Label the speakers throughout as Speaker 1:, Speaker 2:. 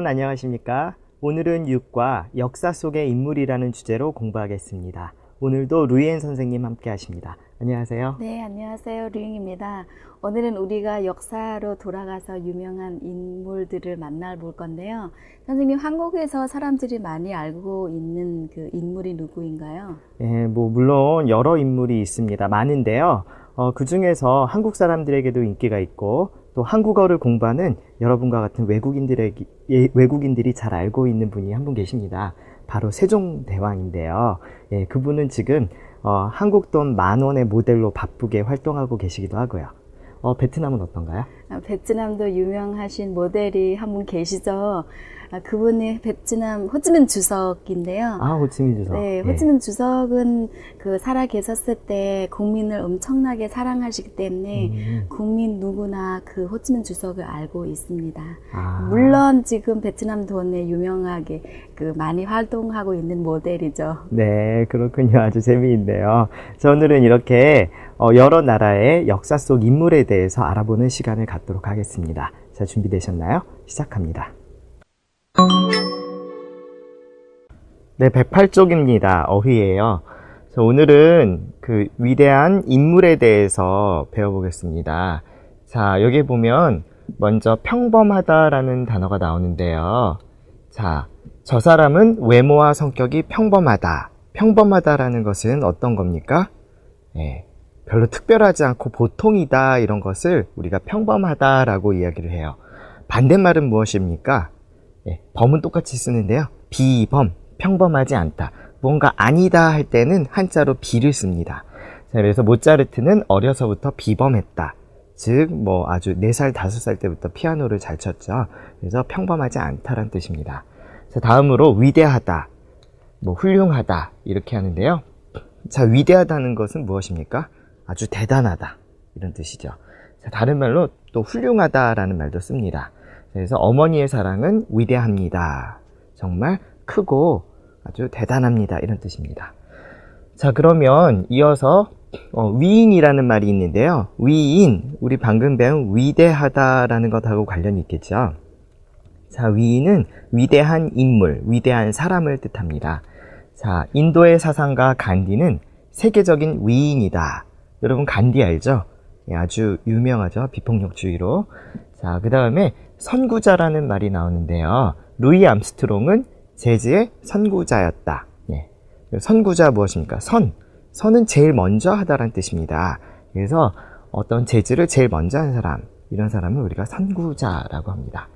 Speaker 1: 여러분 안녕하십니까? 오늘은 육과 역사 속의 인물이라는 주제로 공부하겠습니다. 오늘도 루이엔 선생님 함께 하십니다. 안녕하세요.
Speaker 2: 네, 안녕하세요. 류잉입니다. 오늘은 우리가 역사로 돌아가서 유명한 인물들을 만나볼 건데요. 선생님, 한국에서 사람들이 많이 알고 있는 그 인물이 누구인가요?
Speaker 1: 예, 물론 여러 인물이 있습니다. 많은데요. 그 중에서 한국 사람들에게도 인기가 있고 또 한국어를 공부하는 여러분과 같은 외국인들이 잘 알고 있는 분이 한 분 계십니다. 바로 세종대왕인데요. 예, 그분은 지금 한국 돈 10,000원의 모델로 바쁘게 활동하고 계시기도 하고요. 베트남은 어떤가요?
Speaker 2: 베트남도 유명하신 모델이 한 분 계시죠. 그분이 베트남 호치민 주석인데요.
Speaker 1: 호치민 주석.
Speaker 2: 네, 호치민 주석은 그 살아 계셨을 때 국민을 엄청나게 사랑하시기 때문에 국민 누구나 그 호치민 주석을 알고 있습니다. 물론 지금 베트남 돈에 유명하게 그 많이 활동하고 있는 모델이죠.
Speaker 1: 네, 그렇군요. 아주 재미있네요. 자, 오늘은 이렇게 여러 나라의 역사 속 인물에 대해서 알아보는 시간을 갖도록 하겠습니다. 자, 준비되셨나요? 시작합니다. 네, 108쪽입니다. 어휘예요. 자, 오늘은 그 위대한 인물에 대해서 배워보겠습니다. 자, 여기 보면 먼저 평범하다라는 단어가 나오는데요. 자, 저 사람은 외모와 성격이 평범하다. 평범하다라는 것은 어떤 겁니까? 네, 별로 특별하지 않고 보통이다, 이런 것을 우리가 평범하다라고 이야기를 해요. 반대말은 무엇입니까? 예, 범은 똑같이 쓰는데요. 비범, 평범하지 않다. 뭔가 아니다 할 때는 한자로 비를 씁니다. 자, 그래서 모차르트는 어려서부터 비범했다. 즉, 아주 4살, 5살 때부터 피아노를 잘 쳤죠. 그래서 평범하지 않다란 뜻입니다. 자, 다음으로 위대하다, 훌륭하다, 이렇게 하는데요. 자, 위대하다는 것은 무엇입니까? 아주 대단하다, 이런 뜻이죠. 자, 다른 말로 또 훌륭하다라는 말도 씁니다. 그래서 어머니의 사랑은 위대합니다. 정말 크고 아주 대단합니다, 이런 뜻입니다. 자, 그러면 이어서 위인이라는 말이 있는데요. 위인, 우리 방금 배운 위대하다라는 것하고 관련이 있겠죠. 자, 위인은 위대한 인물, 위대한 사람을 뜻합니다. 자, 인도의 사상가 간디는 세계적인 위인이다. 여러분 간디 알죠? 예, 아주 유명하죠. 비폭력주의로. 자, 그 다음에 선구자라는 말이 나오는데요. 루이 암스트롱은 재즈의 선구자였다. 예. 선구자 무엇입니까? 선은 제일 먼저 하다라는 뜻입니다. 그래서 어떤 재즈를 제일 먼저 한 사람, 이런 사람을 우리가 선구자라고 합니다.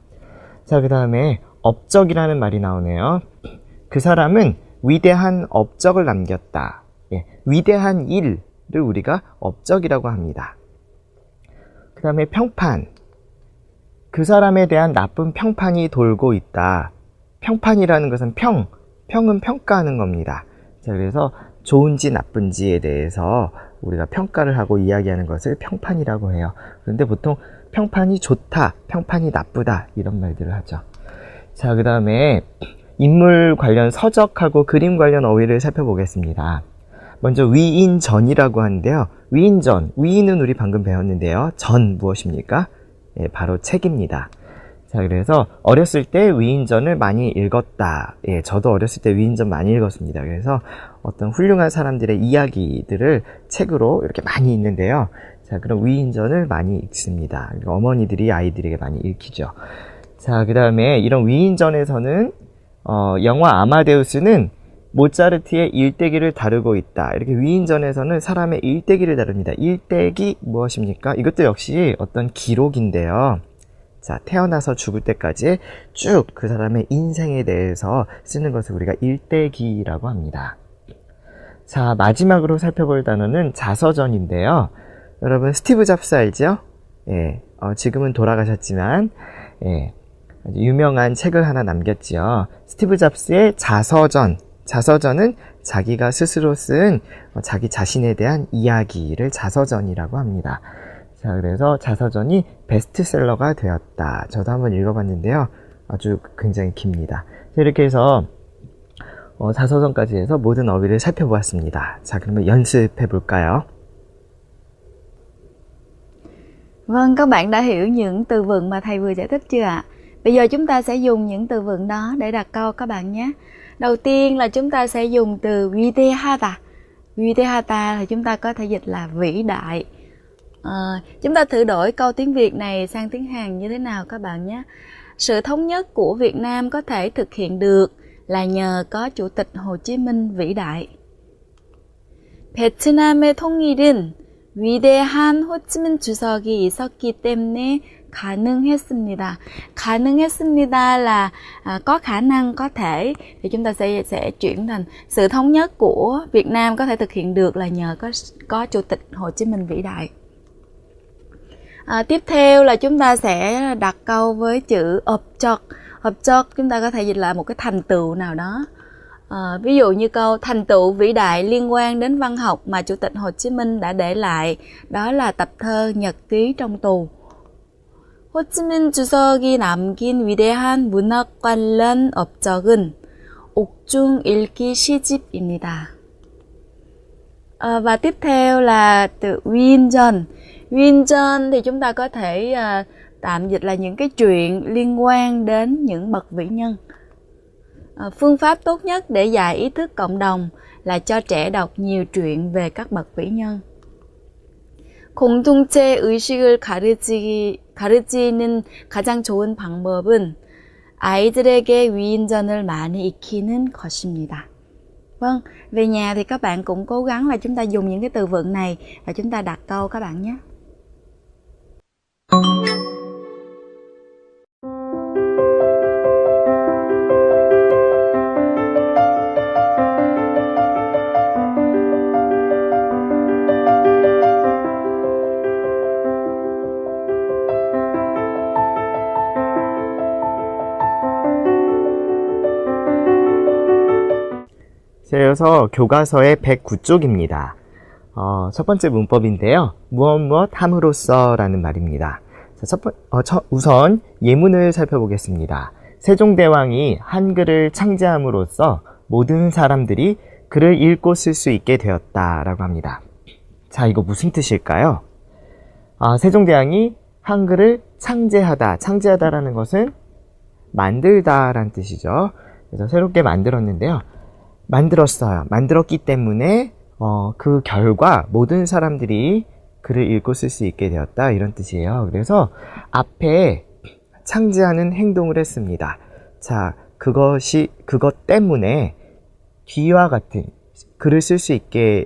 Speaker 1: 자, 그 다음에 업적이라는 말이 나오네요. 그 사람은 위대한 업적을 남겼다. 예. 위대한 일을 우리가 업적이라고 합니다. 그 다음에 평판, 그 사람에 대한 나쁜 평판이 돌고 있다. 평판이라는 것은 평은 평가하는 겁니다. 자, 그래서 좋은지 나쁜지에 대해서 우리가 평가를 하고 이야기하는 것을 평판이라고 해요. 그런데 보통 평판이 좋다, 평판이 나쁘다, 이런 말들을 하죠. 자, 그 다음에 인물 관련 서적하고 그림 관련 어휘를 살펴보겠습니다. 먼저 위인전이라고 하는데요. 위인은 우리 방금 배웠는데요. 전 무엇입니까? 예, 바로 책입니다. 자, 그래서 어렸을 때 위인전을 많이 읽었다. 예, 저도 어렸을 때 위인전 많이 읽었습니다. 그래서 어떤 훌륭한 사람들의 이야기들을 책으로 이렇게 많이 읽는데요. 자, 그럼 위인전을 많이 읽습니다. 그러니까 어머니들이 아이들에게 많이 읽히죠. 자, 그 다음에 이런 위인전에서는 영화 아마데우스는 모차르트의 일대기를 다루고 있다. 이렇게 위인전에서는 사람의 일대기를 다룹니다. 일대기 무엇입니까? 이것도 역시 어떤 기록인데요. 자, 태어나서 죽을 때까지 쭉 그 사람의 인생에 대해서 쓰는 것을 우리가 일대기라고 합니다. 자, 마지막으로 살펴볼 단어는 자서전인데요. 여러분 스티브 잡스 알죠? 예, 지금은 돌아가셨지만 예, 아주 유명한 책을 하나 남겼지요. 스티브 잡스의 자서전은 자기가 스스로 쓴 자기 자신에 대한 이야기를 자서전이라고 합니다. 자, 그래서 자서전이 베스트셀러가 되었다. 저도 한번 읽어봤는데요. 아주 굉장히 깁니다. 이렇게 해서 자서전까지 해서 모든 어휘를 살펴보았습니다. 자, 그러면 연습해 볼까요?
Speaker 2: Vâng, các bạn đã hiểu những từ vựng mà thầy vừa giải thích chưa ạ? Bây giờ chúng ta sẽ dùng những từ vựng đó để đặt câu các bạn nhé. Đầu tiên là chúng ta sẽ dùng từ 위대하다. 위대하다 thì chúng ta có thể dịch là vĩ đại. Chúng ta thử đổi câu tiếng Việt này sang tiếng Hàn như thế nào các bạn nhé. Sự thống nhất của Việt Nam có thể thực hiện được là nhờ có Chủ tịch Hồ Chí Minh vĩ đại. 베트남의 통일은 위대한 호치민 주석이 있었기 때문에 가능했습니다. 가능했습니다 là có khả năng, có thể. Thì chúng ta sẽ chuyển thành sự thống nhất của Việt Nam có thể thực hiện được là nhờ có Chủ tịch Hồ Chí Minh vĩ đại. Tiếp theo là chúng ta sẽ đặt câu với chữ 업적. 업적 chúng ta có thể dịch là một cái thành tựu nào đó. Ví dụ như câu thành tựu vĩ đại liên quan đến văn học mà Chủ tịch Hồ Chí Minh đã để lại, đó là tập thơ Nhật ký trong tù. 호치민 주석이 남긴 위대한 문학 관련 업적은 옥중 읽기 시집입니다. Và tiếp theo là từ 위인전. 위인전 thì chúng ta có thể tạm dịch là những cái chuyện liên quan đến những bậc vĩ nhân. Phương pháp tốt nhất để dạy ý thức cộng đồng là cho trẻ đọc nhiều truyện về các bậc vĩ nhân. 공동체 의식을 가르치는 가장 좋은 방법은 아이들에게 위인전을 많이 익히는 것입니다. Vâng, về nhà thì các bạn cũng cố gắng là chúng ta dùng những cái từ vựng này và chúng ta đặt câu các bạn nhé.
Speaker 1: 자, 이어서 교과서의 109쪽입니다. 첫 번째 문법인데요. 무엇 함으로써 라는 말입니다. 자, 우선 예문을 살펴보겠습니다. 세종대왕이 한글을 창제함으로써 모든 사람들이 글을 읽고 쓸 수 있게 되었다라고 합니다. 자, 이거 무슨 뜻일까요? 세종대왕이 한글을 창제하다. 창제하다라는 것은 만들다라는 뜻이죠. 그래서 새롭게 만들었는데요. 만들었어요. 만들었기 때문에 그 결과 모든 사람들이 글을 읽고 쓸 수 있게 되었다 이런 뜻이에요. 그래서 앞에 창제하는 행동을 했습니다. 자, 그것 때문에 뒤와 같은 글을 쓸 수 있게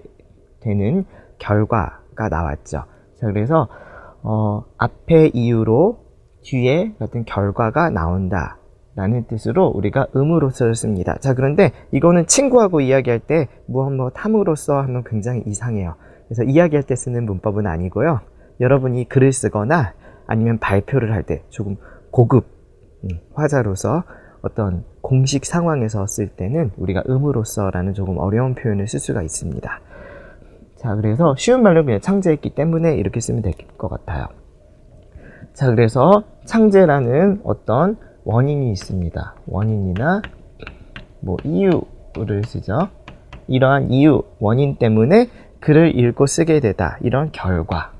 Speaker 1: 되는 결과가 나왔죠. 자, 그래서 앞에 이유로 뒤에 같은 결과가 나온다 라는 뜻으로 우리가 음으로써를 씁니다. 자, 그런데 이거는 친구하고 이야기할 때 무엇 함으로써 하면 굉장히 이상해요. 그래서 이야기할 때 쓰는 문법은 아니고요. 여러분이 글을 쓰거나 아니면 발표를 할 때 조금 고급 화자로서 어떤 공식 상황에서 쓸 때는 우리가 음으로써라는 조금 어려운 표현을 쓸 수가 있습니다. 자, 그래서 쉬운 말로 그냥 창제했기 때문에 이렇게 쓰면 될 것 같아요. 자, 그래서 창제라는 어떤 원인이 있습니다. 원인이나 이유를 쓰죠. 이러한 이유, 원인 때문에 글을 읽고 쓰게 되다. 이런 결과가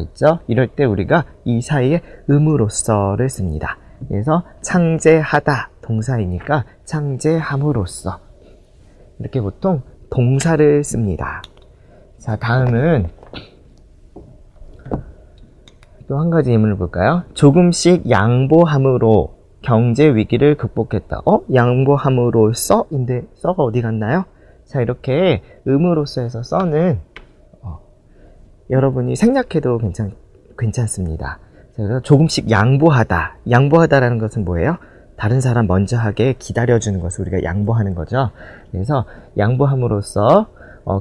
Speaker 1: 있죠. 이럴 때 우리가 이 사이에 음으로써를 씁니다. 그래서 창제하다 동사이니까 창제함으로써 이렇게 보통 동사를 씁니다. 자, 다음은 또 한 가지 예문을 볼까요? 조금씩 양보함으로 경제 위기를 극복했다. 양보함으로써인데 써가 어디 갔나요? 자, 이렇게 음으로써에서 써는 여러분이 생략해도 괜찮습니다. 자, 그래서 조금씩 양보하다. 양보하다라는 것은 뭐예요? 다른 사람 먼저 하게 기다려주는 것을 우리가 양보하는 거죠. 그래서 양보함으로써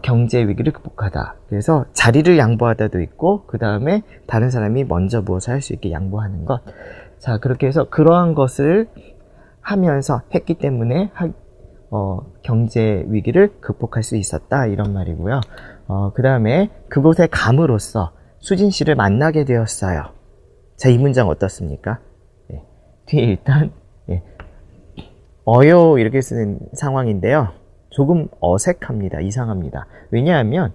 Speaker 1: 경제 위기를 극복하다. 그래서 자리를 양보하다도 있고 그 다음에 다른 사람이 먼저 무엇을 할 수 있게 양보하는 것. 자, 그렇게 해서 그러한 것을 하면서 했기 때문에 경제 위기를 극복할 수 있었다 이런 말이고요. 그 다음에 그곳에 감으로써 수진 씨를 만나게 되었어요. 자, 이 문장 어떻습니까? 뒤에 일단 어요 이렇게 쓰는 상황인데요. 조금 어색합니다. 이상합니다. 왜냐하면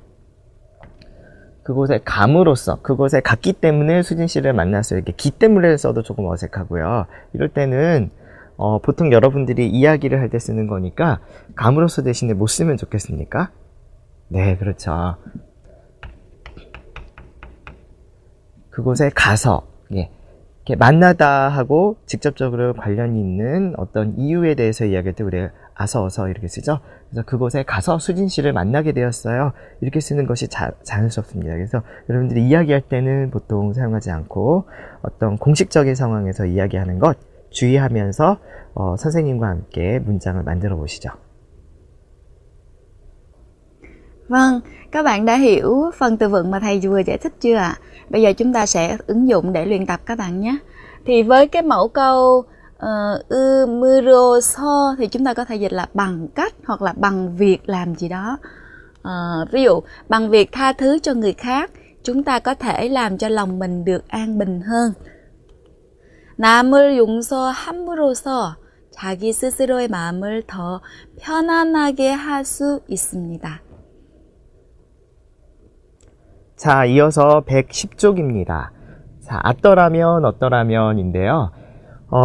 Speaker 1: 그곳에 감으로써, 그곳에 갔기 때문에 수진 씨를 만났어요. 이렇게 기 때문에 써도 조금 어색하고요. 이럴 때는 보통 여러분들이 이야기를 할 때 쓰는 거니까 감으로써 대신에 뭐 쓰면 좋겠습니까? 네, 그렇죠. 그곳에 가서, 예, 이렇게 만나다 하고 직접적으로 관련이 있는 어떤 이유에 대해서 이야기할 때 우리가 어서 이렇게 쓰죠. 그래서 그곳에 가서 수진 씨를 만나게 되었어요. 이렇게 쓰는 것이 자연스럽습니다. 그래서 여러분들이 이야기할 때는 보통 사용하지 않고 어떤 공식적인 상황에서 이야기하는 것 주의하면서 선생님과 함께 문장을 만들어 보시죠.
Speaker 2: Vâng, các bạn đã hiểu phần từ vựng mà thầy vừa giải thích chưa ạ? Bây giờ chúng ta sẽ ứng dụng để luyện tập các bạn nhé. Thì với cái mẫu câu muro so thì chúng ta có thể dịch là bằng cách hoặc là bằng việc làm gì đó. Ví dụ bằng việc tha thứ cho người khác, chúng ta có thể làm cho lòng mình được an bình hơn. 남을 용서함으로써 자기 스스로의 마음을 더 편안하게 할 수 있습니다.
Speaker 1: 자, 이어서 110쪽입니다. 자, 어떠라면인데요.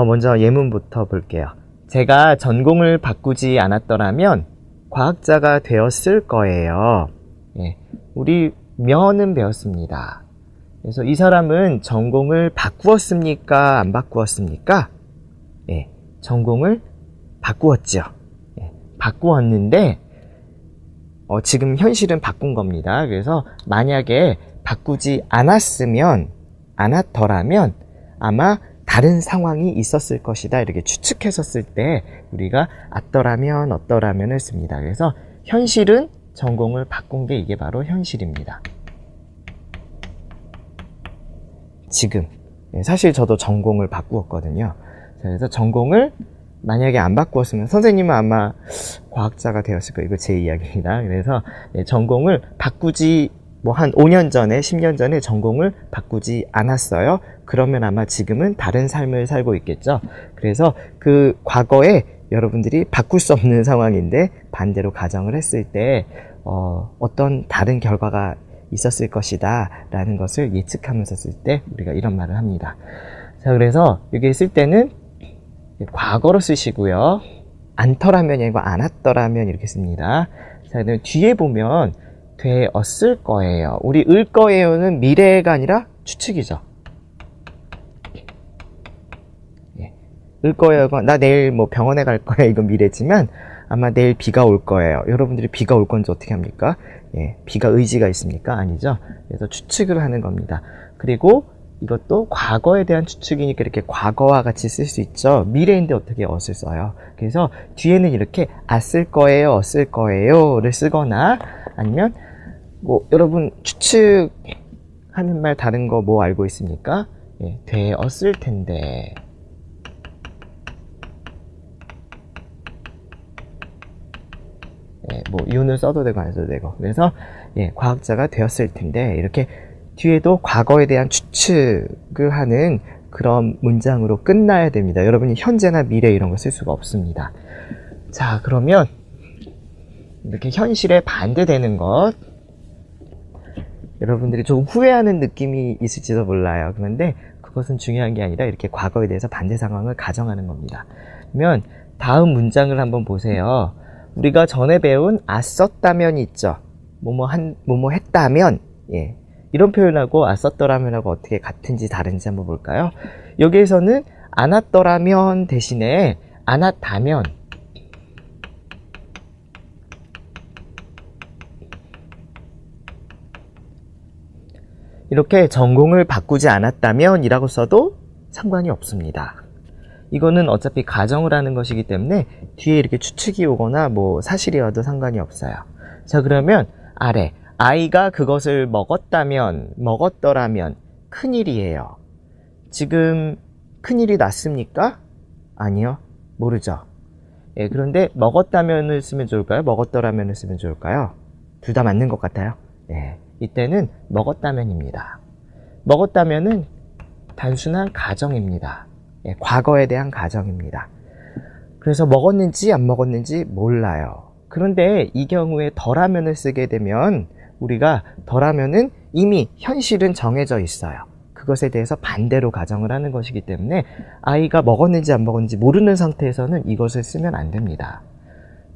Speaker 1: 먼저 예문부터 볼게요. 제가 전공을 바꾸지 않았더라면 과학자가 되었을 거예요. 예, 우리 면은 배웠습니다. 그래서 이 사람은 전공을 바꾸었습니까? 안 바꾸었습니까? 예, 전공을 바꾸었죠. 예, 바꾸었는데 지금 현실은 바꾼 겁니다. 그래서 만약에 바꾸지 않았더라면 아마 다른 상황이 있었을 것이다. 이렇게 추측했었을 때 우리가 어떠라면을 씁니다. 그래서 현실은 전공을 바꾼 게 이게 바로 현실입니다. 지금 사실 저도 전공을 바꾸었거든요. 그래서 전공을 만약에 안 바꾸었으면 선생님은 아마 과학자가 되었을 거예요. 이거 제 이야기입니다. 그래서 전공을 바꾸지 한 5년 전에 10년 전에 전공을 바꾸지 않았어요. 그러면 아마 지금은 다른 삶을 살고 있겠죠. 그래서 그 과거에 여러분들이 바꿀 수 없는 상황인데 반대로 가정을 했을 때 어떤 다른 결과가 있었을 것이다 라는 것을 예측하면서 쓸 때 우리가 이런 말을 합니다. 자, 그래서 여기 쓸 때는 과거로 쓰시고요. 않더라면이 아니고 않았더라면 이렇게 씁니다. 자, 그다음에 뒤에 보면 되었을 거예요. 우리 을 거예요는 미래가 아니라 추측이죠. 예. 을 거예요가 나 내일 뭐 병원에 갈 거야 이건 미래지만 아마 내일 비가 올 거예요. 여러분들이 비가 올 건지 어떻게 합니까? 예, 비가 의지가 있습니까? 아니죠. 그래서 추측을 하는 겁니다. 그리고 이것도 과거에 대한 추측이니까 이렇게 과거와 같이 쓸 수 있죠. 미래인데 어떻게 어을 써요. 그래서 뒤에는 이렇게 쓸 거예요, 어쓸 거예요를 쓰거나 아니면 뭐 여러분 추측하는 말 다른 거 뭐 알고 있습니까? 예, 되었을 텐데. 예, 뭐 이유는 써도 되고 안 써도 되고. 그래서 예, 과학자가 되었을 텐데 이렇게 뒤에도 과거에 대한 추측을 하는 그런 문장으로 끝나야 됩니다. 여러분이 현재나 미래 이런 거 쓸 수가 없습니다. 자, 그러면 이렇게 현실에 반대되는 것 여러분들이 조금 후회하는 느낌이 있을지도 몰라요. 그런데 그것은 중요한 게 아니라 이렇게 과거에 대해서 반대 상황을 가정하는 겁니다. 그러면 다음 문장을 한번 보세요. 우리가 전에 배운 썼다면이 있죠. 뭐뭐 했다면, 예. 이런 표현하고 썼더라면하고 어떻게 같은지 다른지 한번 볼까요? 여기에서는 않았더라면 대신에 않았다면 이렇게 전공을 바꾸지 않았다면 이라고 써도 상관이 없습니다. 이거는 어차피 가정을 하는 것이기 때문에 뒤에 이렇게 추측이 오거나 뭐 사실이어도 상관이 없어요. 자, 그러면 아래 아이가 그것을 먹었더라면 큰일이에요. 지금 큰일이 났습니까? 아니요. 모르죠. 예, 그런데 먹었다면을 쓰면 좋을까요? 먹었더라면을 쓰면 좋을까요? 둘 다 맞는 것 같아요. 예, 이때는 먹었다면입니다. 먹었다면은 단순한 가정입니다. 예, 과거에 대한 가정입니다. 그래서 먹었는지 안 먹었는지 몰라요. 그런데 이 경우에 덜하면을 쓰게 되면 우리가 덜하면은 이미 현실은 정해져 있어요. 그것에 대해서 반대로 가정을 하는 것이기 때문에 아이가 먹었는지 안 먹었는지 모르는 상태에서는 이것을 쓰면 안 됩니다.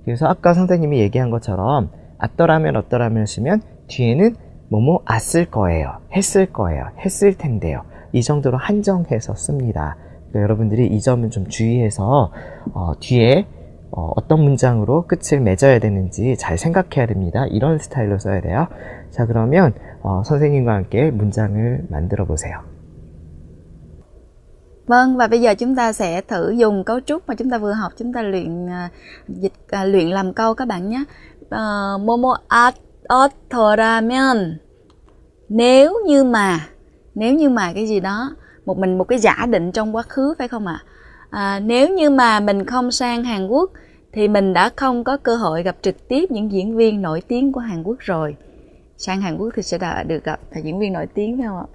Speaker 1: 그래서 아까 선생님이 얘기한 것처럼 어떠라면 어떠라면 쓰면 뒤에는 뭐뭐 았을 거예요, 했을 거예요, 했을 텐데요, 이 정도로 한정해서 씁니다. 그러니까 여러분들이 이 점은 좀 주의해서 뒤에 어떤 문장으로 끝을 맺어야 되는지 잘 생각해야 됩니다. 이런 스타일로 써야 돼요. 자, 그러면 선생님과 함께 문장을 만들어 보세요.
Speaker 2: Vâng, và bây giờ chúng ta sẽ thử dùng cấu trúc mà chúng ta vừa học, chúng ta luyện làm câu các bạn nhé. 뭐뭐 어떠라면, nếu như mà cái gì đó, một cái giả định trong quá khứ phải không ạ? Nếu như mà mình không sang Hàn Quốc thì mình đã không có cơ hội gặp trực tiếp những diễn viên nổi tiếng của Hàn Quốc rồi. sang Hàn Quốc thì sẽ được gặp diễn viên nổi tiếng phải không ạ?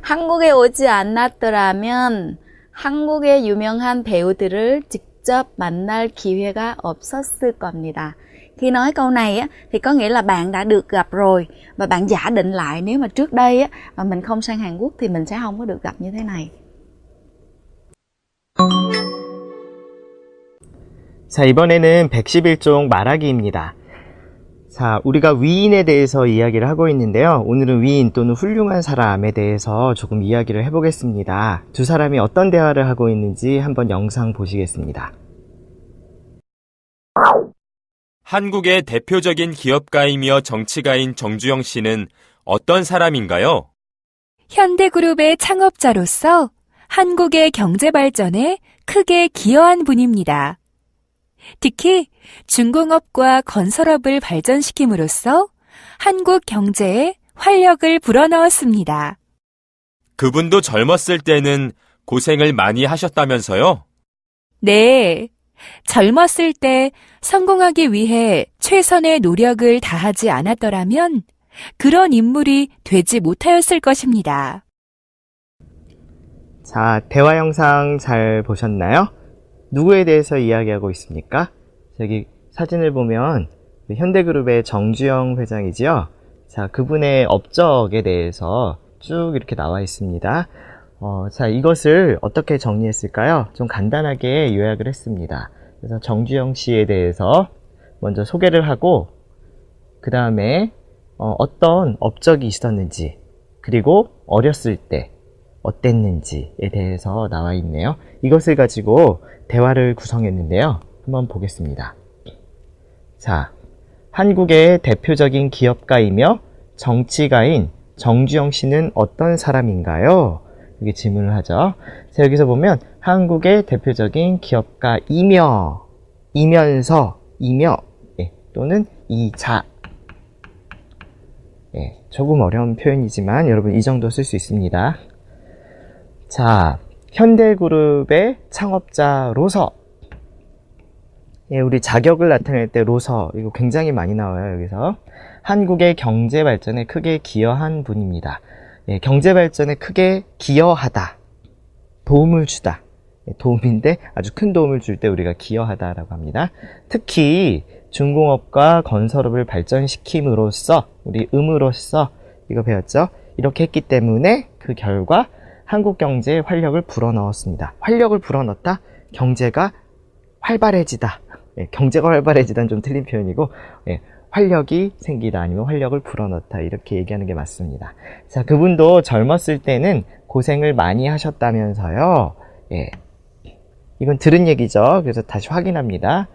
Speaker 2: 한국에 오지 않았더라면 한국의 유명한 배우들을 직접 만날 기회가 없었을 겁니다. Khi nói câu này á, thì có nghĩa là bạn đã được gặp rồi và bạn giả định lại nếu mà trước đây á, mà mình không sang Hàn Quốc thì mình sẽ không có được gặp như thế này.
Speaker 1: 자, 이번에는 111종 말하기입니다. 자, 우리가 위인에 대해서 이야기를 하고 있는데요. 오늘은 위인 또는 훌륭한 사람에 대해서 조금 이야기를 해보겠습니다. 두 사람이 어떤 대화를 하고 있는지 한번 영상 보시겠습니다.
Speaker 3: 한국의 대표적인 기업가이며 정치가인 정주영 씨는 어떤 사람인가요?
Speaker 4: 현대그룹의 창업자로서 한국의 경제 발전에 크게 기여한 분입니다. 특히 중공업과 건설업을 발전시킴으로써 한국 경제에 활력을 불어넣었습니다.
Speaker 3: 그분도 젊었을 때는 고생을 많이 하셨다면서요?
Speaker 4: 네, 젊었을 때 성공하기 위해 최선의 노력을 다하지 않았더라면 그런 인물이 되지 못하였을 것입니다.
Speaker 1: 자, 대화 영상 잘 보셨나요? 누구에 대해서 이야기하고 있습니까? 저기 사진을 보면 현대그룹의 정주영 회장이지요. 자, 그분의 업적에 대해서 쭉 이렇게 나와 있습니다. 자, 이것을 어떻게 정리했을까요? 좀 간단하게 요약을 했습니다. 그래서 정주영 씨에 대해서 먼저 소개를 하고 그 다음에 어떤 업적이 있었는지 그리고 어렸을 때 어땠는지에 대해서 나와 있네요. 이것을 가지고 대화를 구성했는데요. 한번 보겠습니다. 자, 한국의 대표적인 기업가이며 정치가인 정주영 씨는 어떤 사람인가요? 이렇게 질문을 하죠. 자, 여기서 보면 한국의 대표적인 기업가이며, 이면서, 또는 이자. 조금 어려운 표현이지만 여러분 이 정도 쓸 수 있습니다. 자, 현대그룹의 창업자로서, 우리 자격을 나타낼 때 로서, 이거 굉장히 많이 나와요, 여기서. 한국의 경제 발전에 크게 기여한 분입니다. 경제 발전에 크게 기여하다, 도움을 주다. 도움인데 아주 큰 도움을 줄 때 우리가 기여하다라고 합니다. 특히 중공업과 건설업을 발전시킴으로써, 우리 음으로써, 이거 배웠죠? 이렇게 했기 때문에 그 결과 한국 경제에 활력을 불어넣었습니다. 활력을 불어넣다, 경제가 활발해지다. 경제가 활발해지다는 좀 틀린 표현이고, 활력이 생기다 아니면 활력을 불어넣다 이렇게 얘기하는 게 맞습니다. 자, 그분도 젊었을 때는 고생을 많이 하셨다면서요. 이건 들은 얘기죠. 그래서 다시 확인합니다.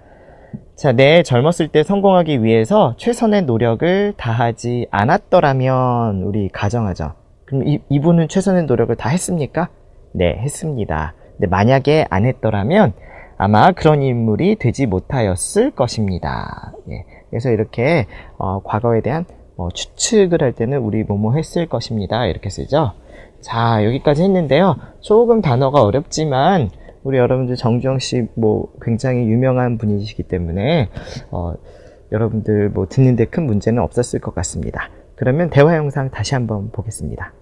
Speaker 1: 자, 네, 젊었을 때 성공하기 위해서 최선의 노력을 다하지 않았더라면 우리 가정하죠. 그럼 이분은 최선의 노력을 다 했습니까? 네, 했습니다. 근데 만약에 안 했더라면 아마 그런 인물이 되지 못하였을 것입니다. 그래서 이렇게 과거에 대한 추측을 할 때는 우리 뭐뭐 했을 것입니다. 이렇게 쓰죠. 자, 여기까지 했는데요. 조금 단어가 어렵지만 우리 여러분들 정주영 씨 굉장히 유명한 분이시기 때문에 여러분들 듣는데 큰 문제는 없었을 것 같습니다. 그러면 대화 영상 다시 한번 보겠습니다.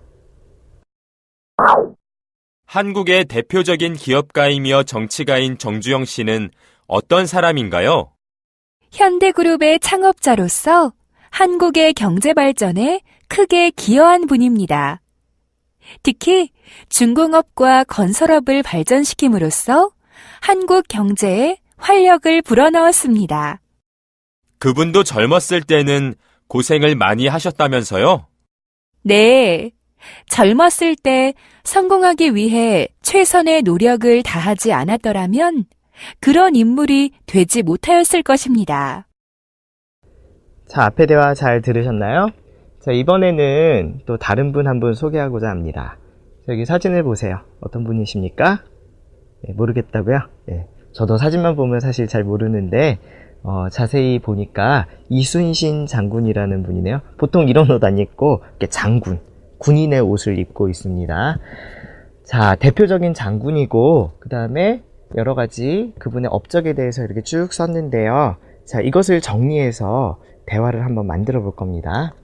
Speaker 3: 한국의 대표적인 기업가이며 정치가인 정주영 씨는 어떤 사람인가요?
Speaker 4: 현대그룹의 창업자로서 한국의 경제 발전에 크게 기여한 분입니다. 특히 중공업과 건설업을 발전시킴으로써 한국 경제에 활력을 불어넣었습니다.
Speaker 3: 그분도 젊었을 때는 고생을 많이 하셨다면서요?
Speaker 4: 네, 젊었을 때 성공하기 위해 최선의 노력을 다하지 않았더라면 그런 인물이 되지 못하였을 것입니다.
Speaker 1: 자, 앞에 대화 잘 들으셨나요? 자, 이번에는 또 다른 분 한 분 소개하고자 합니다. 여기 사진을 보세요. 어떤 분이십니까? 네, 모르겠다고요? 네, 저도 사진만 보면 사실 잘 모르는데 자세히 보니까 이순신 장군이라는 분이네요. 보통 이런 옷 안 입고 이렇게 장군, 군인의 옷을 입고 있습니다. 자, 대표적인 장군이고 그 다음에 여러 가지 그분의 업적에 대해서 이렇게 쭉 썼는데요. 자, 이것을 정리해서 대화를 한번 만들어 볼 겁니다.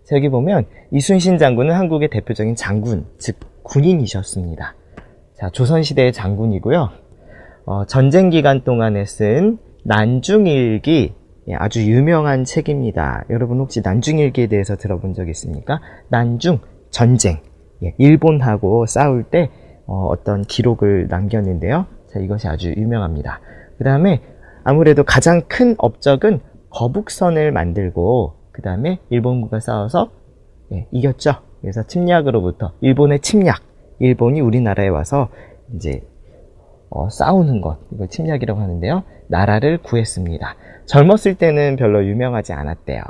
Speaker 1: 자, 여기 보면 이순신 장군은 한국의 대표적인 장군, 즉 군인이셨습니다. 자, 조선시대의 장군이고요. 전쟁 기간 동안에 쓴 난중일기, 아주 유명한 책입니다. 여러분 혹시 난중일기에 대해서 들어본 적 있습니까? 난중, 전쟁, 일본하고 싸울 때 어떤 기록을 남겼는데요. 자, 이것이 아주 유명합니다. 그 다음에 아무래도 가장 큰 업적은 거북선을 만들고 그 다음에 일본군과 싸워서 이겼죠. 그래서 침략으로부터 일본의 침략, 일본이 우리나라에 와서 이제 싸우는 것, 이걸 침략이라고 하는데요. 나라를 구했습니다. 젊었을 때는 별로 유명하지 않았대요.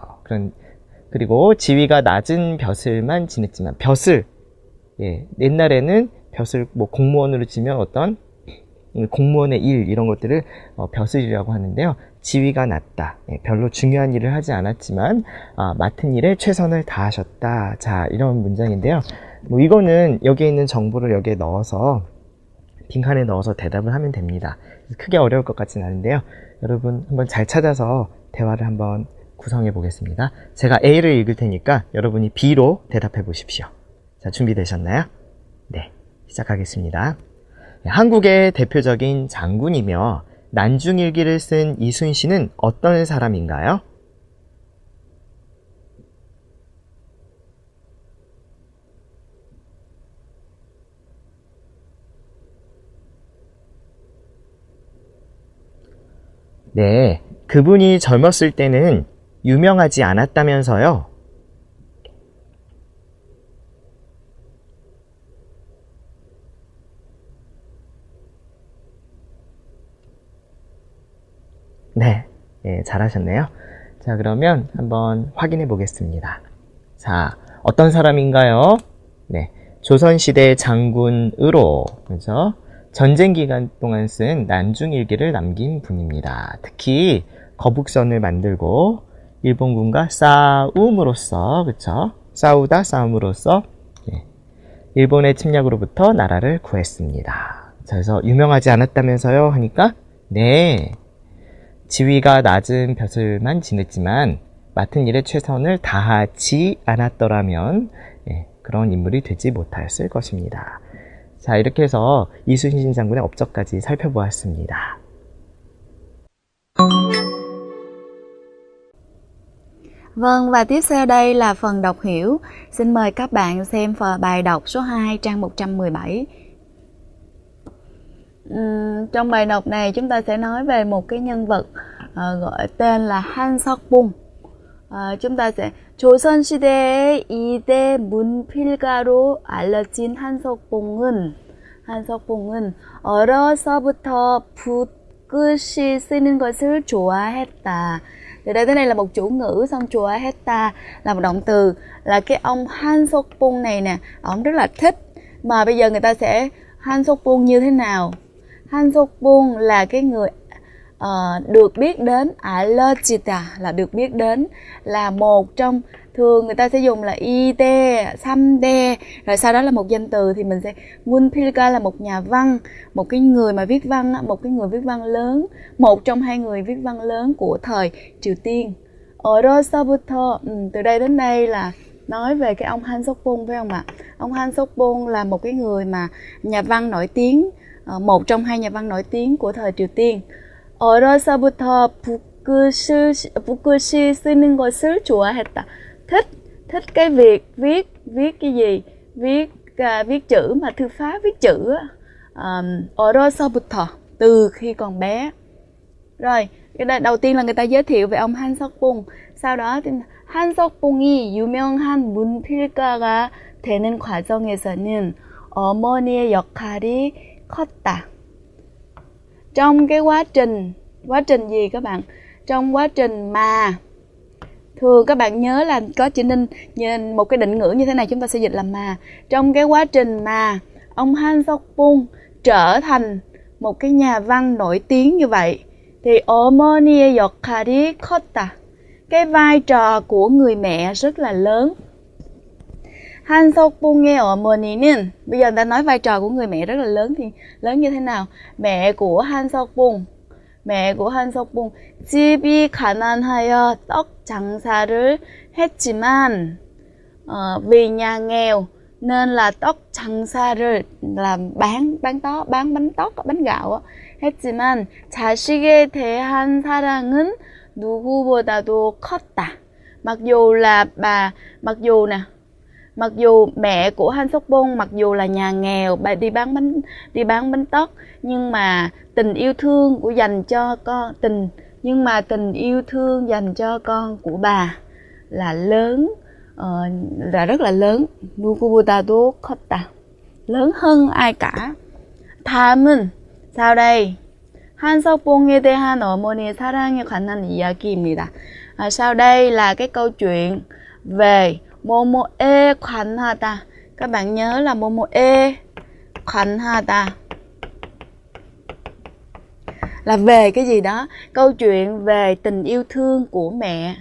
Speaker 1: 그리고 지위가 낮은 벼슬만 지냈지만 벼슬, 옛날에는 벼슬 뭐 공무원으로 치면 어떤 공무원의 일 이런 것들을 벼슬이라고 하는데요. 지위가 낮다. 별로 중요한 일을 하지 않았지만 맡은 일에 최선을 다하셨다. 자, 이런 문장인데요. 뭐 이거는 여기에 있는 정보를 여기에 넣어서 빈칸에 넣어서 대답을 하면 됩니다. 크게 어려울 것 같진 않은데요. 여러분 한번 잘 찾아서 대화를 한번 구성해 보겠습니다. 제가 A를 읽을 테니까 여러분이 B로 대답해 보십시오. 자, 준비되셨나요? 네, 시작하겠습니다. 한국의 대표적인 장군이며 난중일기를 쓴 이순신은 어떤 사람인가요? 네, 그분이 젊었을 때는 유명하지 않았다면서요? 네, 잘하셨네요. 자, 그러면 한번 확인해 보겠습니다. 자, 어떤 사람인가요? 네, 조선시대 장군으로, 그렇죠? 전쟁 기간 동안 쓴 난중일기를 남긴 분입니다. 특히 거북선을 만들고 일본군과 싸움으로써, 그렇죠? 싸우다 싸움으로써 일본의 침략으로부터 나라를 구했습니다. 자, 그래서 유명하지 않았다면서요? 하니까 네, 지위가 낮은 벼슬만 지냈지만 맡은 일에 최선을 다하지 않았더라면 그런 인물이 되지 못하였을 것입니다. 자, 이렇게 해서 이순신 장군의 업적까지 살펴보았습니다.
Speaker 2: Vâng, và tiếp theo đây là phần đọc hiểu. Xin mời các bạn xem bài đọc số 2 trang 117. Trong bài đọc này chúng ta sẽ nói về một cái nhân vật gọi tên là 한석봉. chúng ta sẽ 조선시대의 2대 문필가로 알려진 한석봉은 어려서부터 붓글씨 쓰는 것을 좋아했다. Từ đây tới đây là một chủ ngữ, xong 좋아했다 là một động từ, là cái ông 한석봉 này nè, ông rất là thích. Mà bây giờ người ta sẽ 한석봉 như thế nào? 한석봉 là cái người được biết đến, 알려지다 là được biết đến, là một trong, thường người ta sẽ dùng là ide, 삼대, rồi sau đó là một danh từ thì mình sẽ 문필가 là một nhà văn, một cái người mà viết văn, một cái người viết văn lớn, một trong hai người viết văn lớn của thời Triều Tiên. 어려서부터, từ đây đến đây là nói về cái ông 한석봉, phải không ạ? Ông 한석봉 là một cái người mà nhà văn nổi tiếng, một trong hai nhà văn nổi tiếng của thời Triều Tiên. 어려서부터 붓글씨 쓰는 것을 좋아했다. thích cái việc viết cái gì, viết chữ mà thư pháp viết chữ 어려서부터, từ khi còn bé. Rồi, cái đầu tiên là người ta giới thiệu về ông 한석봉. Sau đó 한석봉이 유명한 문필가가 되는 과정에서는 어머니의 역할이 컸다. Trong cái quá trình gì các bạn? Trong quá trình mà, thường các bạn nhớ là có chữ ninh, một cái định ngữ như thế này chúng ta sẽ dịch là mà. Trong cái quá trình mà ông 한석봉 trở thành một cái nhà văn nổi tiếng như vậy, thì 어머니의 역할이 컸다. Cái vai trò của người mẹ rất là lớn. 한석봉의 어머니는, bây giờ ta nói vai trò của người mẹ rất là lớn thì lớn như thế nào? Mẹ của 한석봉 집이 가난하여 떡 장사를 했지만 vì nhà nghèo nên là 떡 장사를 là bán bánh tóc, bánh gạo 했지만 자식에 대한 사랑은 누구보다도 컸다. Mặc dù mẹ của 한석봉 mặc dù là nhà nghèo, bà đi bán bánh tóc, nhưng mà tình yêu thương dành cho con của bà là lớn, là rất là lớn. 누구보다도 컸다. Lớn hơn ai cả. 다음은, sau đây, 한석봉에 대한 어머니의 사랑에 관한 이야기입니다. Sau đây là cái câu chuyện về 뭐뭐에 관하다. Các bạn nhớ là 뭐뭐에 관하다 là về cái gì đó. Câu chuyện về tình yêu thương của mẹ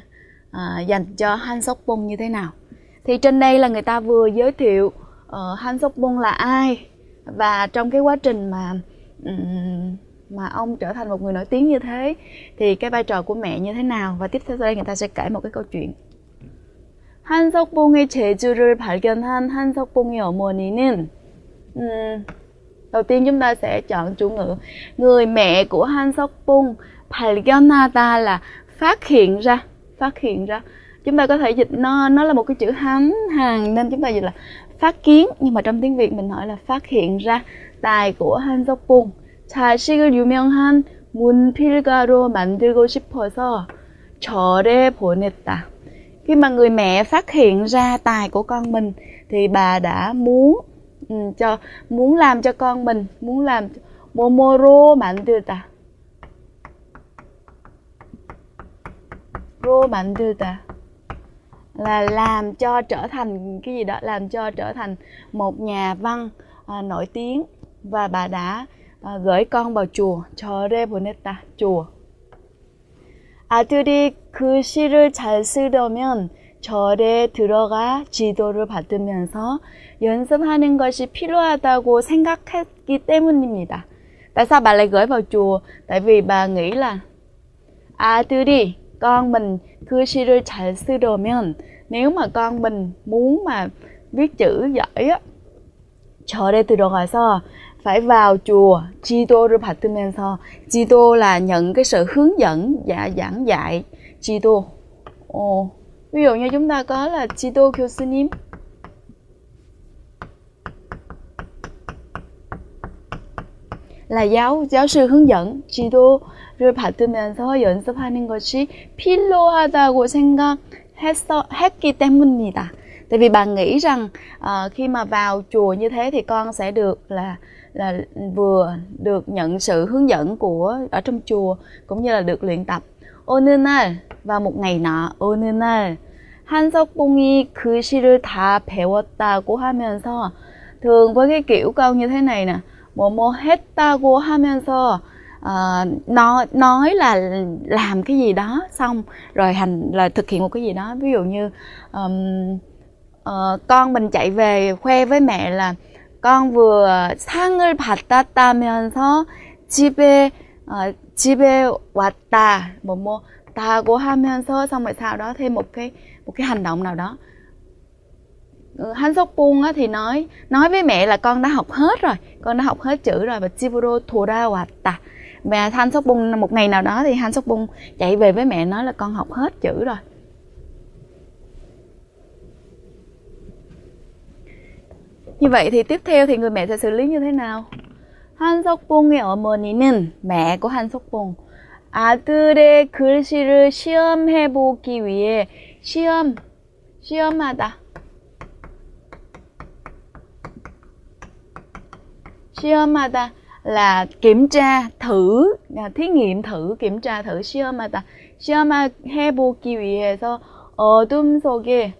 Speaker 2: dành cho 한석봉 như thế nào. Thì trên đây là người ta vừa giới thiệu 한석봉 là ai, và trong cái quá trình mà ông trở thành một người nổi tiếng như thế thì cái vai trò của mẹ như thế nào. Và tiếp theo đây người ta sẽ kể một cái câu chuyện. 한석봉의 재주를 발견한 한석봉의 어머니는, đầu tiên chúng ta sẽ chọn chủ ngữ. Người mẹ của 한석봉, 발견하다 là phát hiện ra. Chúng ta có thể dịch nó là một cái chữ Hán Hàn nên chúng ta dịch là phát kiến, nhưng mà trong tiếng Việt mình hỏi là phát hiện ra tài của 한석봉. 자식을 유명한 문필가로 만들고 싶어서 절에 보냈다. Khi mà người mẹ phát hiện ra tài của con mình thì bà đã muốn làm cho con mình, 뭐뭐로 만들다. Là làm cho trở thành cái gì đó, làm cho trở thành một nhà văn nổi tiếng, và bà đã gửi con vào chùa. 절에 보냈다. chùa. 아들이 그 시를 잘 쓰려면 절에 들어가 지도를 받으면서 연습하는 것이 필요하다고 생각했기 때문입니다. Tại sao bà lại gửi vào chùa? Tại vì bà nghĩ là 아들이, con mình, 그 시를 잘 쓰려면, nếu mà con mình muốn mà viết chữ giỏi á, 절에 들어가서 phải vào chùa, 지도를 받으면서, 지도 là nhận cái sự hướng dẫn, giảng dạy, 지도. Ví dụ như chúng ta có là 지도 교수님, là giáo sư hướng dẫn. 지도를 받으면서 연습하는 것이 필요하다고 생각했기 때문입니다. Tại vì bà nghĩ rằng khi mà vào chùa như thế thì con sẽ được là vừa được nhận sự hướng dẫn ở trong chùa, cũng như là được luyện tập. 어느 날, vào một ngày nọ, 어느 날 한석봉이 그 시를 다 배웠다고 하면서, thường với cái kiểu câu như thế này nè, 뭐뭐 했다고 하면서 nói là làm cái gì đó xong rồi là thực hiện một cái gì đó. Ví dụ như con mình chạy về khoe với mẹ là con vừa 상을 받았다면서 집에 왔다, 뭐뭐 다고 하면서, xong rồi sau đó thêm một cái hành động nào đó. 한석봉 thì nói với mẹ là con đã học hết rồi, con đã học hết chữ rồi, và 집으로 돌아왔다. Và Han Sok Bung một ngày nào đó thì Han Sok Bung chạy về với mẹ nói là con học hết chữ rồi. Như vậy thì tiếp theo thì người mẹ sẽ xử lý như thế nào? Han Sok Bung의 어머니는, mẹ của Han Sok Bung, 아들의 글씨를 시험해 보기 위해 시험하다. 시험하다 là kiểm tra, thử, thí nghiệm thử, kiểm tra thử. 시험하다. 시험해 보기 위해서 어둠 속에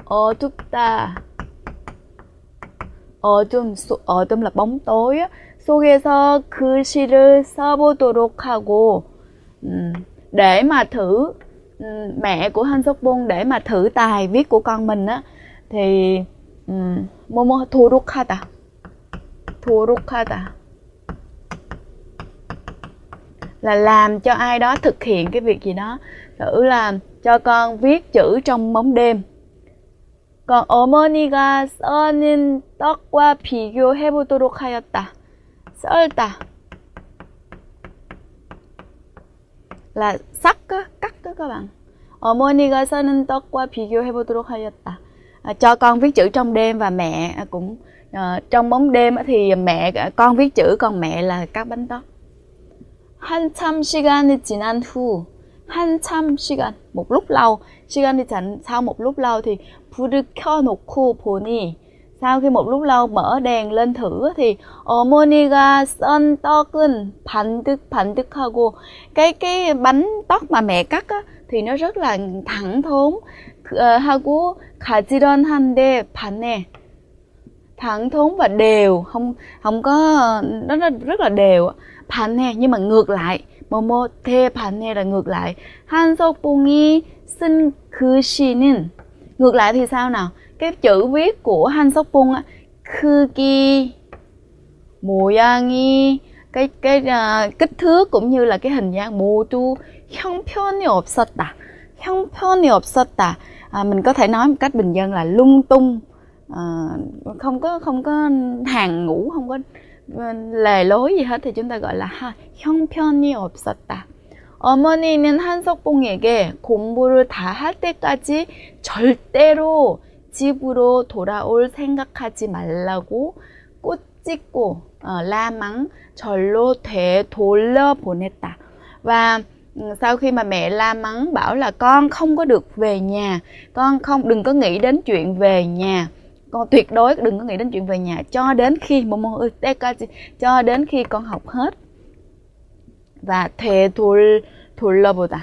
Speaker 2: 어둡다. 어둠 là bóng tối á. 속에서 글씨를 써보도록 하고, để mà thử, mẹ của Han Sok Bung để mà thử tài viết của con mình á, thì 도록하다 là làm cho ai đó thực hiện cái việc gì đó. Thử là cho con viết chữ trong bóng đêm. Còn 어머니가 써는 떡과 비교해보도록 하였다. 썰다 là sắc á, cắt đó các bạn. 어머니가 써는 떡과 비교해보도록 하였다. Cho con viết chữ trong đêm, và mẹ cũng trong bóng đêm thì con viết chữ, còn mẹ là cắt bánh tóc. 한참 시간이 지난 후, 한참 시간, một lúc lâu, 시간이 sau một lúc lâu thì 불을 켜놓고 보니, sau khi một lúc lâu mở đèn lên thử thì 어머니가 썬 떡은 반득반득하고, cái bánh tóc mà mẹ cắt á, thì nó rất là thẳng thốn, 하고 가지런한데 반해, thẳng thốn và đều, không có, nó rất là đều. 반해 nhưng mà ngược lại, 뭐뭐 대반해 là ngược lại. Han Sok Bung이 쓴 글씨는, ngược lại thì sao nào? Cái chữ viết của Han Sok Bung á, 크기, 모양이, cái kích thước cũng như là cái hình dáng, 모두 형편이 없었다. 형편이 없었다. Mình có thể nói một cách bình dân là lung tung, không có hàng ngũ, không có lề lối gì hết, thì chúng ta gọi là 형편이 없었다. 어머니는 한석봉에게 공부를 다 할 때까지 절대로 집으로 돌아올 생각하지 말라고 꼬집고 la mắng, 절로 되돌려보냈다. Và sau khi mà mẹ la mắng bảo là con không có được về nhà, con đừng có nghĩ đến chuyện về nhà, con tuyệt đối đừng có nghĩ đến chuyện về nhà cho đến khi cho đến khi con học hết. Và 되돌려보다,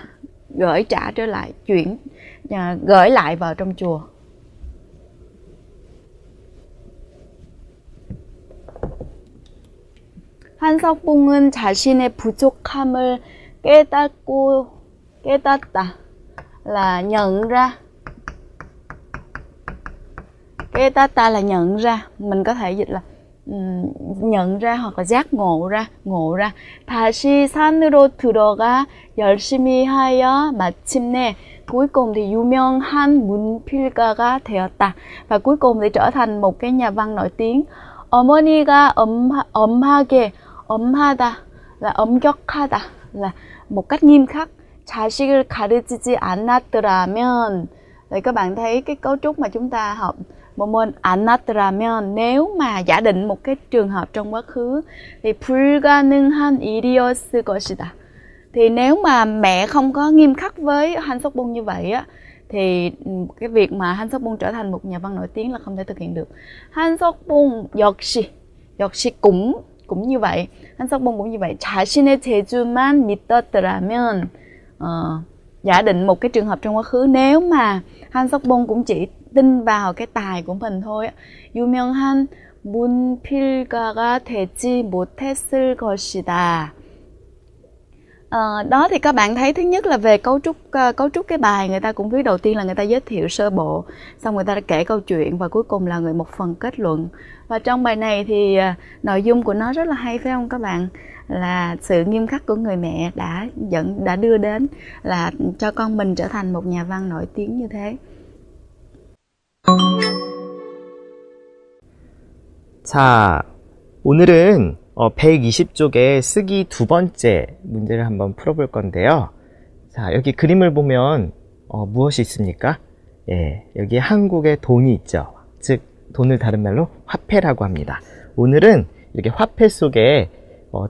Speaker 2: gửi trả trở lại, gửi lại vào trong chùa. 한석봉은 자신의 부족함을 깨닫다 là nhận ra. 깨닫다 là nhận ra, mình có thể dịch là nhận ra hoặc là giác ngộ ra. 다시 산으로 들어가 열심히 하여 마침내 cuối cùng thì 유명한 문필가가 되었다. Và cuối cùng thì trở thành một cái nhà văn nổi tiếng. 어머니가 엄하다 là 엄격하다 là một cách nghiêm khắc. 자식을 가르치지 않았더라면, thì các bạn thấy cái cấu trúc mà chúng ta học một môn 않았더라면, nếu mà giả định một cái trường hợp trong quá khứ thì 불가능한 일이었을 것이다. Thì nếu mà mẹ không có nghiêm khắc với Han Sok Bung như vậy á, thì cái việc mà Han Sok Bung trở thành một nhà văn nổi tiếng là không thể thực hiện được. Han Sok Bung 역시 cũng như vậy. Han Sok Bung cũng như vậy. 자신의 재주만 믿었더라면, giả định một cái trường hợp trong quá khứ, nếu mà Han Sok Bung cũng chỉ tin vào cái tài của mình thôi á, 유명한 문필가가 되지 못했을 것이다. Đó thì các bạn thấy, thứ nhất là về cấu trúc cái bài, người ta cũng viết đầu tiên là người ta giới thiệu sơ bộ, xong người ta đã kể câu chuyện, và cuối cùng là một phần kết luận. Và trong bài này thì nội dung của nó rất là hay, phải không các bạn? Là sự nghiêm khắc của người mẹ đã đưa đến là cho con mình trở thành một nhà văn nổi tiếng như thế.
Speaker 1: 자, 오늘은 120쪽에 쓰기 두 번째 문제를 한번 풀어볼 건데요. 자, 여기 그림을 보면 무엇이 있습니까? 예, 여기 한국의 돈이 있죠. 즉 돈을 다른 말로 화폐라고 합니다. 오늘은 이렇게 화폐 속에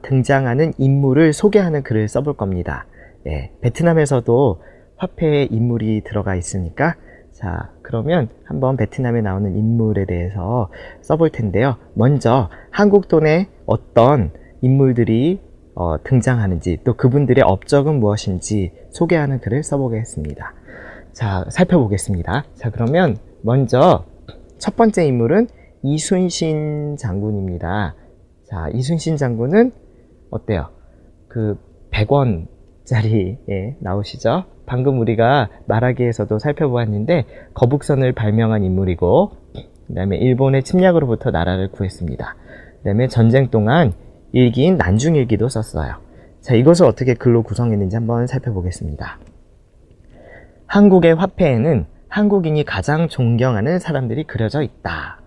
Speaker 1: 등장하는 인물을 소개하는 글을 써볼 겁니다. 예, 베트남에서도 화폐에 인물이 들어가 있으니까 자, 그러면 한번 베트남에 나오는 인물에 대해서 써볼 텐데요. 먼저 한국 돈에 어떤 인물들이 등장하는지 또 그분들의 업적은 무엇인지 소개하는 글을 써보겠습니다. 자, 살펴보겠습니다. 자, 그러면 먼저 첫 번째 인물은 이순신 장군입니다. 자, 이순신 장군은 어때요? 그 100원짜리에 나오시죠? 방금 우리가 말하기에서도 살펴보았는데 거북선을 발명한 인물이고 그 다음에 일본의 침략으로부터 나라를 구했습니다. 그 다음에 전쟁 동안 일기인 난중일기도 썼어요. 자, 이것을 어떻게 글로 구성했는지 한번 살펴보겠습니다. 한국의 화폐에는 한국인이 가장 존경하는 사람들이 그려져 있다.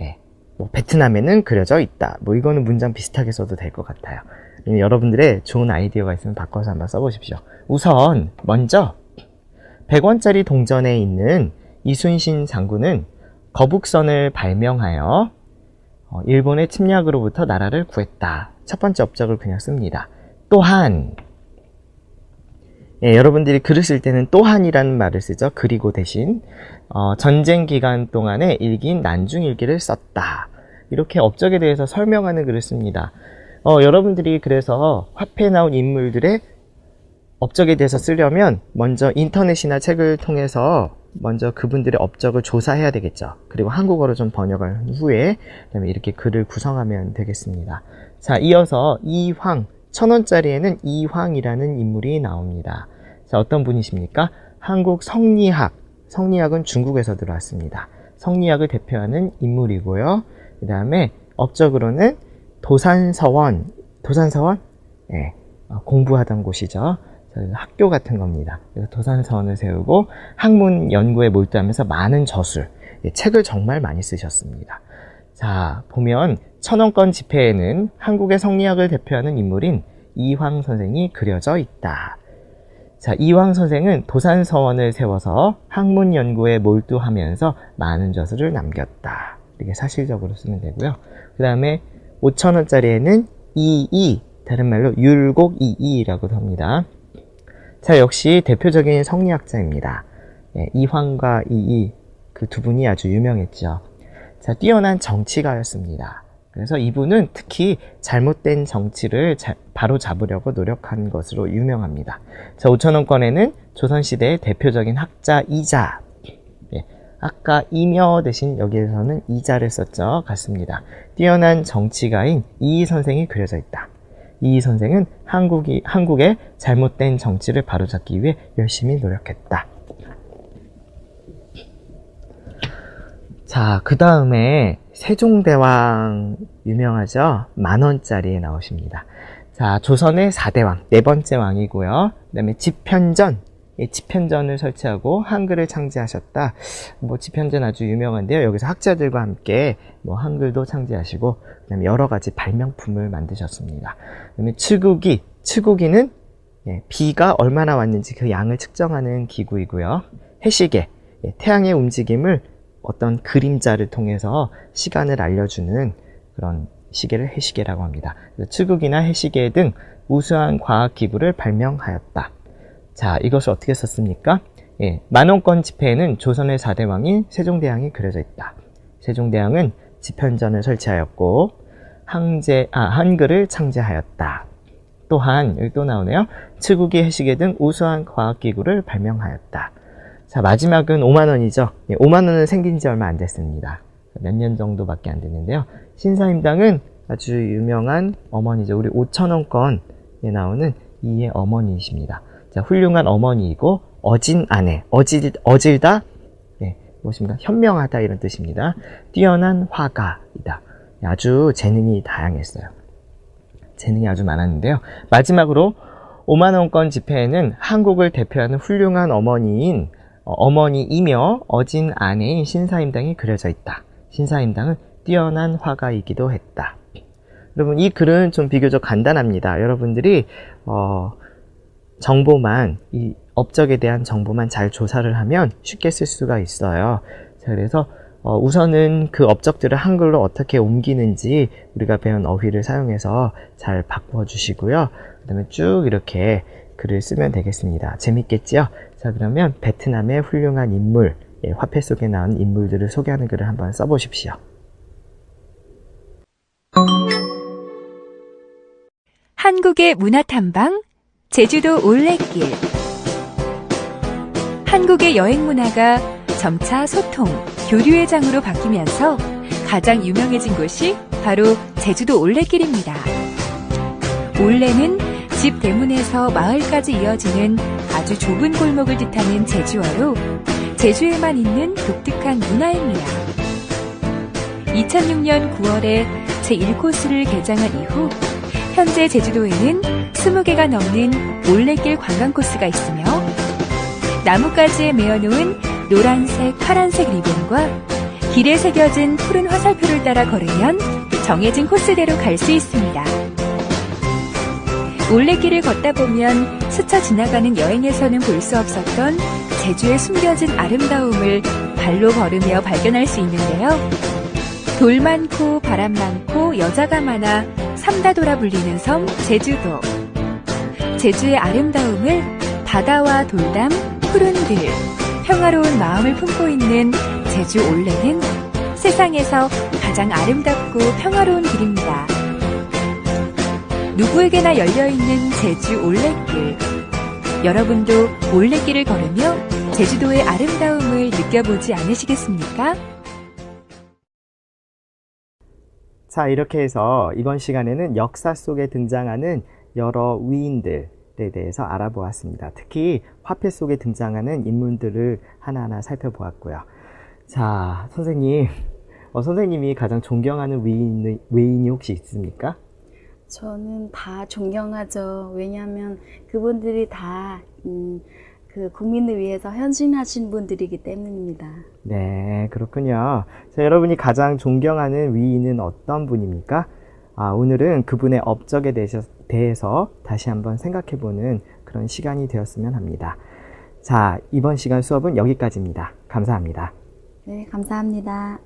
Speaker 1: 예, 뭐 베트남에는 그려져 있다. 뭐 이거는 문장 비슷하게 써도 될 것 같아요. 여러분들의 좋은 아이디어가 있으면 바꿔서 한번 써보십시오. 우선 먼저 100원짜리 동전에 있는 이순신 장군은 거북선을 발명하여 일본의 침략으로부터 나라를 구했다. 첫 번째 업적을 그냥 씁니다. 또한 예, 여러분들이 글을 쓸 때는 또한이라는 말을 쓰죠. 그리고 대신 전쟁 기간 동안에 일기인 난중일기를 썼다. 이렇게 업적에 대해서 설명하는 글을 씁니다. 여러분들이 그래서 화폐에 나온 인물들의 업적에 대해서 쓰려면 먼저 인터넷이나 책을 통해서 먼저 그분들의 업적을 조사해야 되겠죠. 그리고 한국어로 좀 번역한 후에 그다음에 이렇게 글을 구성하면 되겠습니다. 자, 이어서 이황, 1000원짜리에는 이황이라는 인물이 나옵니다. 자, 어떤 분이십니까? 한국 성리학, 성리학은 중국에서 들어왔습니다. 성리학을 대표하는 인물이고요. 그 다음에 업적으로는 도산서원, 도산서원? 예, 공부하던 곳이죠. 학교 같은 겁니다. 그래서 도산서원을 세우고 학문 연구에 몰두하면서 많은 저술, 예, 책을 정말 많이 쓰셨습니다. 자, 보면 1000원권 지폐에는 한국의 성리학을 대표하는 인물인 이황 선생이 그려져 있다. 자, 이황 선생은 도산서원을 세워서 학문 연구에 몰두하면서 많은 저술을 남겼다. 이렇게 사실적으로 쓰면 되고요. 그 다음에 5000원짜리에는 이이, 다른 말로 율곡이이라고도 합니다. 자, 역시 대표적인 성리학자입니다. 예, 이황과 이이, 그 두 분이 아주 유명했죠. 자, 뛰어난 정치가였습니다. 그래서 이분은 특히 잘못된 정치를 바로 잡으려고 노력한 것으로 유명합니다. 자, 5000원권에는 조선시대의 대표적인 학자 이자, 예, 아까 이며 대신 여기에서는 이자를 썼죠. 같습니다. 뛰어난 정치가인 이이 선생이 그려져 있다. 이이 선생은 한국의 잘못된 정치를 바로잡기 위해 열심히 노력했다. 자, 그 다음에 세종대왕 유명하죠? 10,000원짜리에 나오십니다. 자, 조선의 4대왕, 네 번째 왕이고요. 그 다음에 집현전, 집현전을 설치하고 한글을 창제하셨다. 뭐 집현전 아주 유명한데요. 여기서 학자들과 함께 뭐 한글도 창제하시고 그다음에 여러 가지 발명품을 만드셨습니다. 그다음에 츠구기는 예, 비가 얼마나 왔는지 그 양을 측정하는 기구이고요. 해시계, 예, 태양의 움직임을 어떤 그림자를 통해서 시간을 알려주는 그런 시계를 해시계라고 합니다. 츠구기나 해시계 등 우수한 과학기구를 발명하였다. 자, 이것을 어떻게 썼습니까? 예, 10,000원권 지폐에는 조선의 4대왕인 세종대왕이 그려져 있다. 세종대왕은 집현전을 설치하였고 한글을 창제하였다. 또한 여기 또 나오네요. 츠구기, 해시계 등 우수한 과학기구를 발명하였다. 자, 마지막은 50,000원이죠. 예, 50,000원은 생긴 지 얼마 안 됐습니다. 몇 년 정도밖에 안 됐는데요. 신사임당은 아주 유명한 어머니죠. 우리 5000원권에 나오는 이의 어머니이십니다. 자, 훌륭한 어머니이고 어진 아내, 어질다, 예, 무엇입니까? 현명하다 이런 뜻입니다. 뛰어난 화가이다. 아주 재능이 다양했어요. 재능이 아주 많았는데요. 마지막으로 50,000원권 지폐에는 한국을 대표하는 훌륭한 어머니이며 어진 아내인 신사임당이 그려져 있다. 신사임당은 뛰어난 화가이기도 했다. 여러분, 이 글은 좀 비교적 간단합니다. 여러분들이 정보만, 이 업적에 대한 정보만 잘 조사를 하면 쉽게 쓸 수가 있어요. 자, 그래서 우선은 그 업적들을 한글로 어떻게 옮기는지 우리가 배운 어휘를 사용해서 잘 바꿔 주시고요. 그 다음에 쭉 이렇게 글을 쓰면 되겠습니다. 재밌겠지요? 자, 그러면 베트남의 훌륭한 인물, 화폐 속에 나온 인물들을 소개하는 글을 한번 써보십시오.
Speaker 4: 한국의 문화탐방, 제주도 올레길. 한국의 여행 문화가 점차 소통, 교류의 장으로 바뀌면서 가장 유명해진 곳이 바로 제주도 올레길입니다. 올레는 집 대문에서 마을까지 이어지는 아주 좁은 골목을 뜻하는 제주어로 제주에만 있는 독특한 문화입니다. 2006년 9월에 제1코스를 개장한 이후 현재 제주도에는 20개가 넘는 올레길 관광 코스가 있으며 나뭇가지에 메어놓은 노란색, 파란색 리본과 길에 새겨진 푸른 화살표를 따라 걸으면 정해진 코스대로 갈 수 있습니다. 올레길을 걷다 보면 스쳐 지나가는 여행에서는 볼 수 없었던 제주의 숨겨진 아름다움을 발로 걸으며 발견할 수 있는데요. 돌 많고 바람 많고 여자가 많아 삼다도라 불리는 섬 제주도. 제주의 아름다움을 바다와 돌담, 푸른 들, 평화로운 마음을 품고 있는 제주 올레는 세상에서 가장 아름답고 평화로운 길입니다. 누구에게나 열려있는 제주 올레길. 여러분도 올레길을 걸으며 제주도의 아름다움을 느껴보지 않으시겠습니까?
Speaker 1: 자, 이렇게 해서 이번 시간에는 역사 속에 등장하는 여러 위인들에 대해서 알아보았습니다. 특히 화폐 속에 등장하는 인물들을 하나하나 살펴보았고요. 자, 선생님, 선생님이 가장 존경하는 위인이 혹시 있습니까?
Speaker 2: 저는 다 존경하죠. 왜냐하면 그분들이 다 그 국민을 위해서 헌신하신 분들이기 때문입니다.
Speaker 1: 네, 그렇군요. 자, 여러분이 가장 존경하는 위인은 어떤 분입니까? 오늘은 그분의 업적에 대해서 다시 한번 생각해보는 그런 시간이 되었으면 합니다. 자, 이번 시간 수업은 여기까지입니다. 감사합니다.
Speaker 2: 네, 감사합니다.